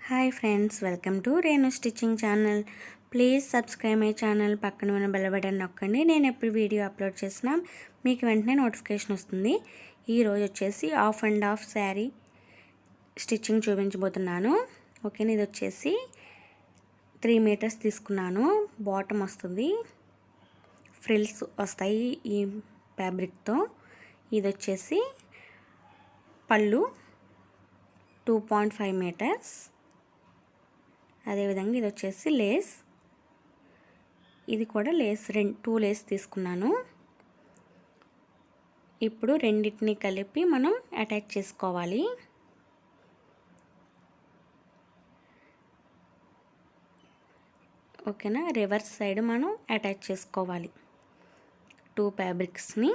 Hi friends, welcome to Renu stitching channel. Please subscribe my channel. పక్కన ఉన్న bell button నొక్కండి. నేను ఎప్పుడు వీడియో అప్లోడ్ చేసినా మీకు వెంటనే నోటిఫికేషన్ వస్తుంది. ఈరోజు వచ్చేసి of and of sari stitching చూపించబోతున్నాను. ఓకేనా, ఇది వచ్చేసి 3 మీటర్స్ తీసుకున్నాను. బాటమ్ వస్తుంది, ఫ్రిల్స్ వస్తాయి ఈ ఫ్యాబ్రిక్తో. ఇది వచ్చేసి పళ్ళు 2.5 మీటర్స్. అదేవిధంగా ఇది వచ్చేసి లేస్, ఇది కూడా లేస్ 2 లేస్ తీసుకున్నాను. ఇప్పుడు రెండింటిని కలిపి మనం అటాచ్ చేసుకోవాలి. ఓకేనా, రివర్స్ సైడ్ మనం అటాచ్ చేసుకోవాలి 2 ఫ్యాబ్రిక్స్ని.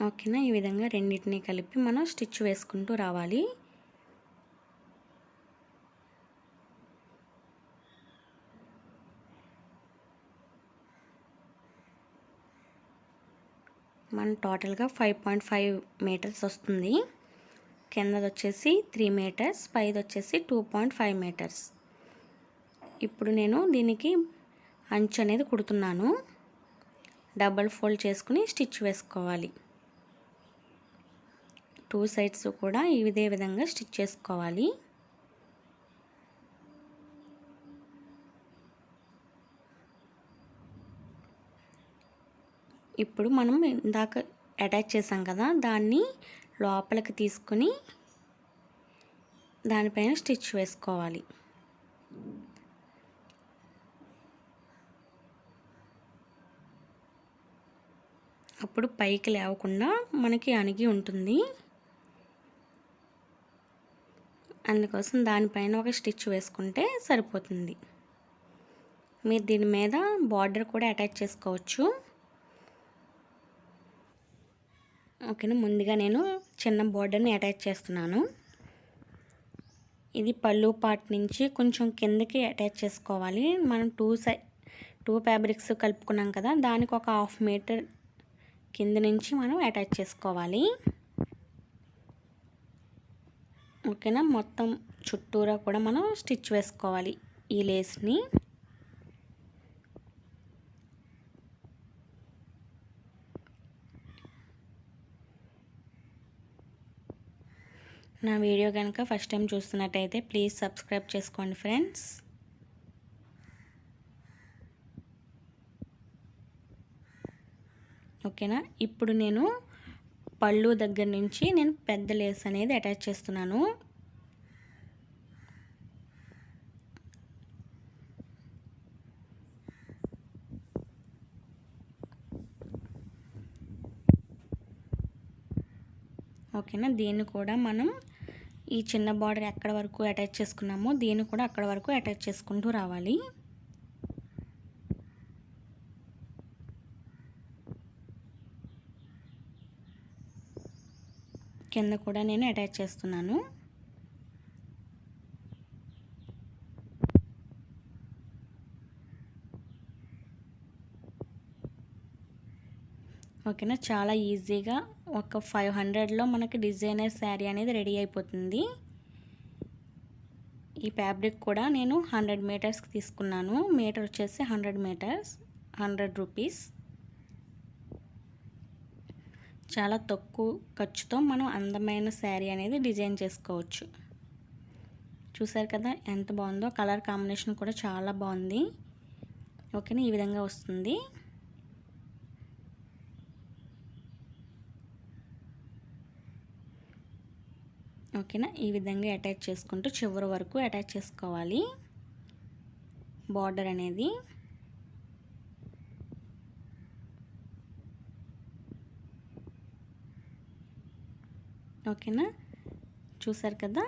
ఓకేనా, ఈ విధంగా రెండింటిని కలిపి మనం స్టిచ్ వేసుకుంటూ రావాలి. మన టోటల్గా 5.5 మీటర్స్ వస్తుంది. కిందది వచ్చేసి 3 మీటర్స్, పైది వచ్చేసి 2.5 మీటర్స్. ఇప్పుడు నేను దీనికి అంచు అనేది కుడుతున్నాను. డబల్ ఫోల్డ్ చేసుకుని స్టిచ్ వేసుకోవాలి. 2 సైడ్స్ కూడా ఇదే విధంగా స్టిచ్ చేసుకోవాలి. ఇప్పుడు మనం ఇందాక అటాచ్ చేసాం కదా, దాన్ని లోపలికి తీసుకుని దానిపైన స్టిచ్ వేసుకోవాలి. అప్పుడు పైకి లేవకుండా మనకి అణిగి ఉంటుంది. అందుకోసం దానిపైన ఒక స్టిచ్ వేసుకుంటే సరిపోతుంది. మీరు దీని మీద బార్డర్ కూడా అటాచ్ చేసుకోవచ్చు. ఓకేనా, ముందుగా నేను చిన్న బార్డర్ని అటాచ్ చేస్తున్నాను. ఇది పళ్ళు పార్ట్ నుంచి కొంచెం కిందకి అటాచ్ చేసుకోవాలి. మనం 2 ఫ్యాబ్రిక్స్ కలుపుకున్నాం కదా, దానికి ఒక 1/2 మీటర్ కింద నుంచి మనం అటాచ్ చేసుకోవాలి. ఓకేనా, మొత్తం చుట్టూరా కూడా మనం స్టిచ్ వేసుకోవాలి ఈ లేస్ని. నా వీడియో కనుక ఫస్ట్ టైం చూస్తున్నట్టయితే ప్లీజ్ సబ్స్క్రైబ్ చేసుకోండి ఫ్రెండ్స్. ఓకేనా, ఇప్పుడు నేను పళ్ళు దగ్గర నుంచి నేను పెద్ద లేస్ అనేది అటాచ్ చేస్తున్నాను. ఓకేనా, దీన్ని కూడా మనం ఈ చిన్న బార్డర్ ఎక్కడ వరకు అటాచ్ చేసుకున్నామో దీన్ని కూడా అక్కడ వరకు అటాచ్ చేసుకుంటూ రావాలి. కింద కూడా నేను అటాచ్ చేస్తున్నాను. ఓకేనా, చాలా ఈజీగా ఒక 500లో మనకి డిజైనర్ శారీ అనేది రెడీ అయిపోతుంది. ఈ ఫ్యాబ్రిక్ కూడా నేను 100 మీటర్స్కి తీసుకున్నాను. మీటర్ వచ్చేసి 100 మీటర్స్, 100 రూపీస్. చాలా తక్కువ ఖర్చుతో మనం అందమైన శారీ అనేది డిజైన్ చేసుకోవచ్చు. చూసారు కదా ఎంత బాగుందో, కలర్ కాంబినేషన్ కూడా చాలా బాగుంది. ఓకేనా, ఈ విధంగా వస్తుంది. ఓకేనా, ఈ విధంగా అటాచ్ చేసుకుంటూ చివరి వరకు అటాచ్ చేసుకోవాలి బార్డర్ అనేది. ఓకేనా, చూసారు కదా.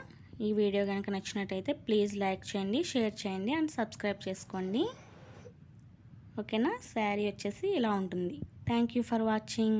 ఈ వీడియో కనుక నచ్చినట్టయితే ప్లీజ్ లైక్ చేయండి, షేర్ చేయండి అండ్ సబ్స్క్రైబ్ చేసుకోండి. ఓకేనా, శారీ వచ్చేసి ఇలా ఉంటుంది. Thank you for watching.